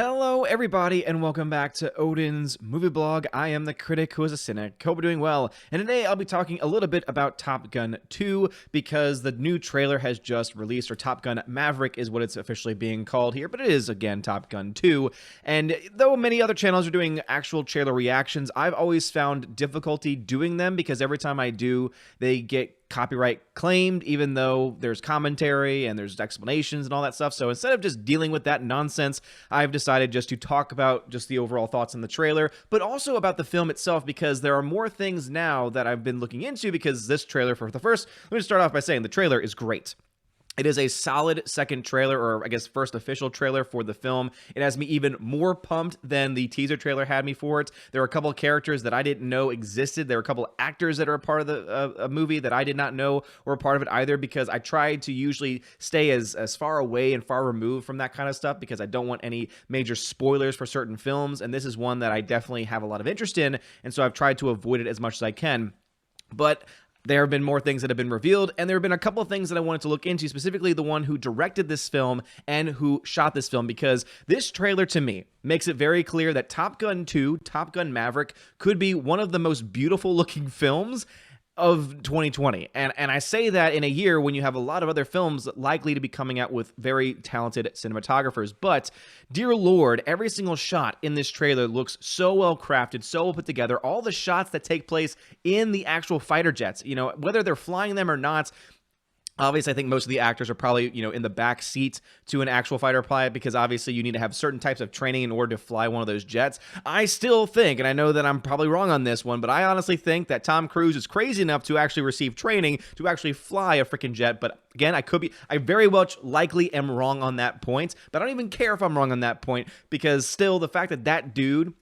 Hello, everybody, and welcome back to Odin's movie blog. I am the critic who is a cynic. Hope we're doing well. And today I'll be talking a little bit about Top Gun 2 because the new trailer has just released, or Top Gun Maverick is what it's officially being called here, but it is, again, Top Gun 2. And though many other channels are doing actual trailer reactions, I've always found difficulty doing them because every time I do, they get copyright claimed, even though there's commentary and there's explanations and all that stuff. So instead of just dealing with that nonsense, I've decided just to talk about just the overall thoughts on the trailer, but also about the film itself, because there are more things now that I've been looking into, because this trailer, for the first, let me just start off by saying the trailer is great. It is a solid second trailer, or I guess first official trailer for the film. It has me even more pumped than the teaser trailer had me for it. There are a couple of characters that I didn't know existed. There are a couple of actors that are a part of the movie that I did not know were a part of it either, because I tried to usually stay as far away and far removed from that kind of stuff because I don't want any major spoilers for certain films, and this is one that I definitely have a lot of interest in, and so I've tried to avoid it as much as I can. But there have been more things that have been revealed, and there have been a couple of things that I wanted to look into, specifically the one who directed this film and who shot this film, because this trailer, to me, makes it very clear that Top Gun 2, Top Gun Maverick, could be one of the most beautiful-looking films of 2020. And I say that in a year when you have a lot of other films likely to be coming out with very talented cinematographers. But, dear Lord, every single shot in this trailer looks so well crafted, so well put together. All the shots that take place in the actual fighter jets, you know, whether they're flying them or not. Obviously, I think most of the actors are probably, in the back seat to an actual fighter pilot, because obviously you need to have certain types of training in order to fly one of those jets. I still think, and I know that I'm probably wrong on this one, but I honestly think that Tom Cruise is crazy enough to actually receive training to actually fly a freaking jet. But again, I very much likely am wrong on that point, but I don't even care if I'm wrong on that point, because still the fact that that dude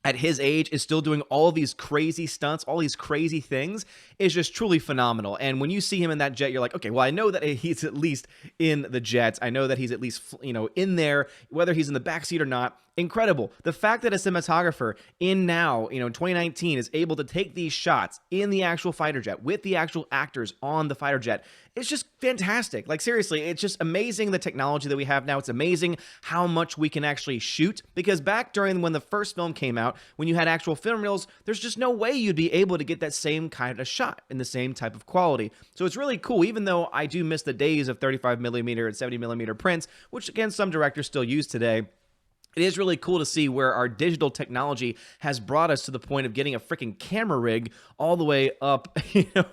at his age is still doing all of these crazy stunts, all these crazy things, is just truly phenomenal. And when you see him in that jet, you're like, okay, well, I know that he's at least in the jets. I know that he's at least, in there, whether he's in the backseat or not. Incredible. The fact that a cinematographer in 2019 is able to take these shots in the actual fighter jet with the actual actors on the fighter jet, it's just fantastic. Like, seriously, it's just amazing the technology that we have now. It's amazing how much we can actually shoot, because back during when the first film came out, when you had actual film reels, there's just no way you'd be able to get that same kind of shot in the same type of quality. So it's really cool, even though I do miss the days of 35mm and 70mm prints, which again, some directors still use today. It is really cool to see where our digital technology has brought us to the point of getting a freaking camera rig all the way up,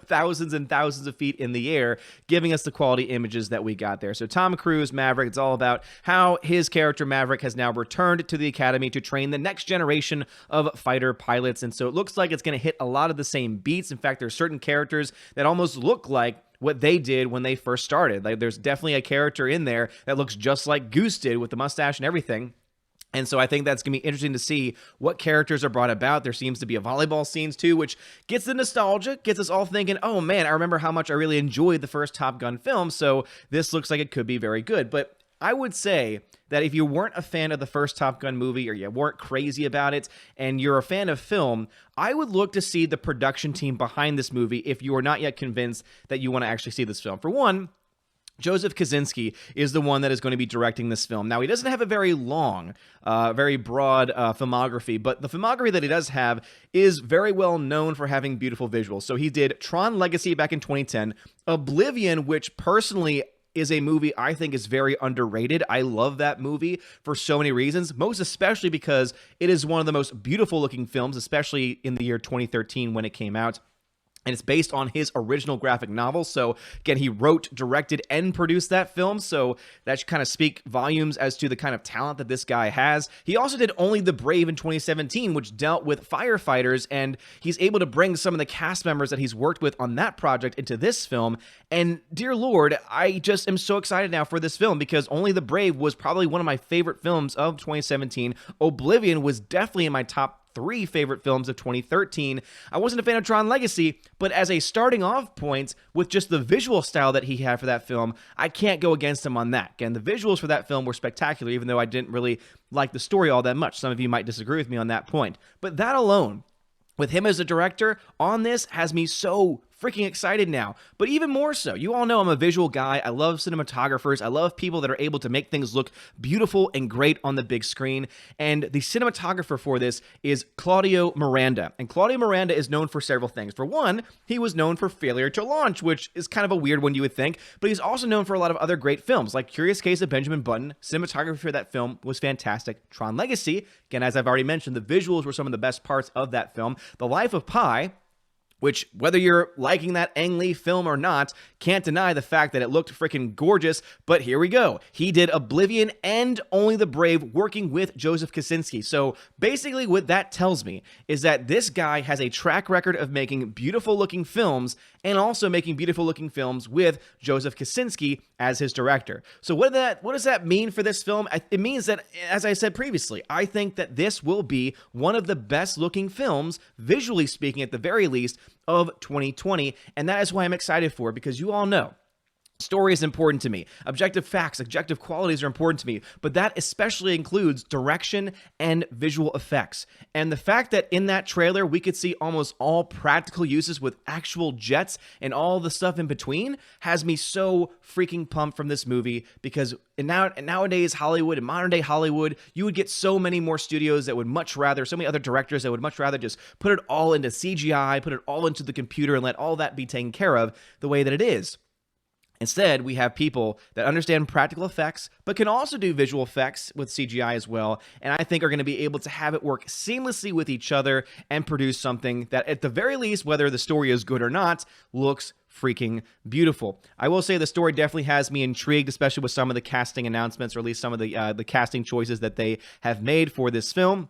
thousands and thousands of feet in the air, giving us the quality images that we got there. So Tom Cruise, Maverick, it's all about how his character Maverick has now returned to the academy to train the next generation of fighter pilots. And so it looks like it's going to hit a lot of the same beats. In fact, there's certain characters that almost look like what they did when they first started. Like, there's definitely a character in there that looks just like Goose did with the mustache and everything. And so I think that's going to be interesting to see what characters are brought about. There seems to be a volleyball scenes too, which gets the nostalgia, gets us all thinking, oh man, I remember how much I really enjoyed the first Top Gun film, so this looks like it could be very good. But I would say that if you weren't a fan of the first Top Gun movie, or you weren't crazy about it, and you're a fan of film, I would look to see the production team behind this movie if you are not yet convinced that you want to actually see this film. For one, Joseph Kosinski is the one that is going to be directing this film. Now, he doesn't have a very long, very broad filmography, but the filmography that he does have is very well known for having beautiful visuals. So he did Tron Legacy back in 2010, Oblivion, which personally is a movie I think is very underrated. I love that movie for so many reasons, most especially because it is one of the most beautiful looking films, especially in the year 2013 when it came out. And it's based on his original graphic novel. So again, he wrote, directed, and produced that film. So that should kind of speak volumes as to the kind of talent that this guy has. He also did Only the Brave in 2017, which dealt with firefighters. And he's able to bring some of the cast members that he's worked with on that project into this film. And dear Lord, I just am so excited now for this film, because Only the Brave was probably one of my favorite films of 2017. Oblivion was definitely in my top 3 favorite films of 2013. I wasn't a fan of Tron Legacy, but as a starting off point with just the visual style that he had for that film, I can't go against him on that. Again, the visuals for that film were spectacular, even though I didn't really like the story all that much. Some of you might disagree with me on that point. But that alone, with him as a director on this, has me so freaking excited now. But even more so, you all know I'm a visual guy. I love cinematographers. I love people that are able to make things look beautiful and great on the big screen. And the cinematographer for this is Claudio Miranda. And Claudio Miranda is known for several things. For one, he was known for Failure to Launch, which is kind of a weird one you would think, but he's also known for a lot of other great films, like Curious Case of Benjamin Button. Cinematography for that film was fantastic. Tron Legacy, again, as I've already mentioned, the visuals were some of the best parts of that film. The Life of Pi, which, whether you're liking that Ang Lee film or not, can't deny the fact that it looked freaking gorgeous. But here we go. He did Oblivion and Only the Brave working with Joseph Kosinski. So basically what that tells me is that this guy has a track record of making beautiful looking films and also making beautiful looking films with Joseph Kosinski as his director. So what does that mean for this film? It means that, as I said previously, I think that this will be one of the best looking films, visually speaking at the very least, of 2020, and that is why I'm excited for it, because you all know story is important to me. Objective facts, objective qualities are important to me, but that especially includes direction and visual effects. And the fact that in that trailer we could see almost all practical uses with actual jets and all the stuff in between has me so freaking pumped from this movie, because nowadays Hollywood, in modern day Hollywood, you would get so many more studios that would much rather, so many other directors that would much rather just put it all into CGI, put it all into the computer and let all that be taken care of the way that it is. Instead, we have people that understand practical effects, but can also do visual effects with CGI as well, and I think are going to be able to have it work seamlessly with each other and produce something that, at the very least, whether the story is good or not, looks freaking beautiful. I will say the story definitely has me intrigued, especially with some of the casting announcements, or at least some of the casting choices that they have made for this film.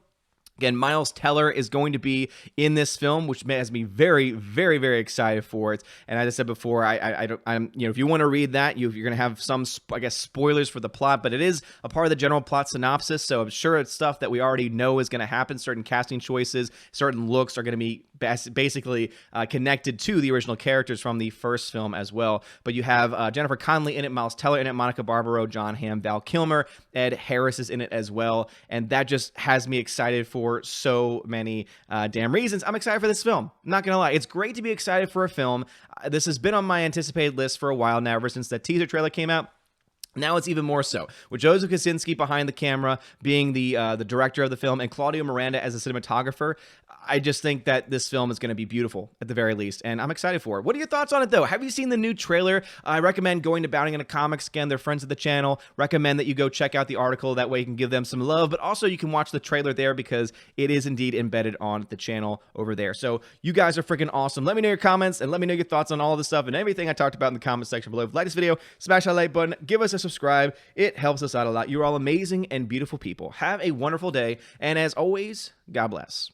Again, Miles Teller is going to be in this film, which has me very, very, very excited for it. And as I said before, if you want to read that, you're going to have some, I guess, spoilers for the plot, but it is a part of the general plot synopsis, so I'm sure it's stuff that we already know is going to happen. Certain casting choices, certain looks are going to be basically connected to the original characters from the first film as well. But you have Jennifer Connelly in it, Miles Teller in it, Monica Barbaro, John Hamm, Val Kilmer, Ed Harris is in it as well, and that just has me excited for so many damn reasons. I'm excited for this film. I'm not gonna lie, it's great to be excited for a film. This has been on my anticipated list for a while now, ever since that teaser trailer came out. Now it's even more so, with Joseph Kosinski behind the camera, being the director of the film, and Claudio Miranda as a cinematographer. I just think that this film is going to be beautiful, at the very least, and I'm excited for it. What are your thoughts on it, though? Have you seen the new trailer? I recommend going to Bounding Into Comics. Again, they're friends of the channel. Recommend that you go check out the article. That way you can give them some love, but also you can watch the trailer there, because it is indeed embedded on the channel over there. So you guys are freaking awesome. Let me know your comments, and let me know your thoughts on all this stuff and everything I talked about in the comment section below. If you like this video, smash that like button, give us a subscribe. It helps us out a lot. You're all amazing and beautiful people. Have a wonderful day, and as always, God bless.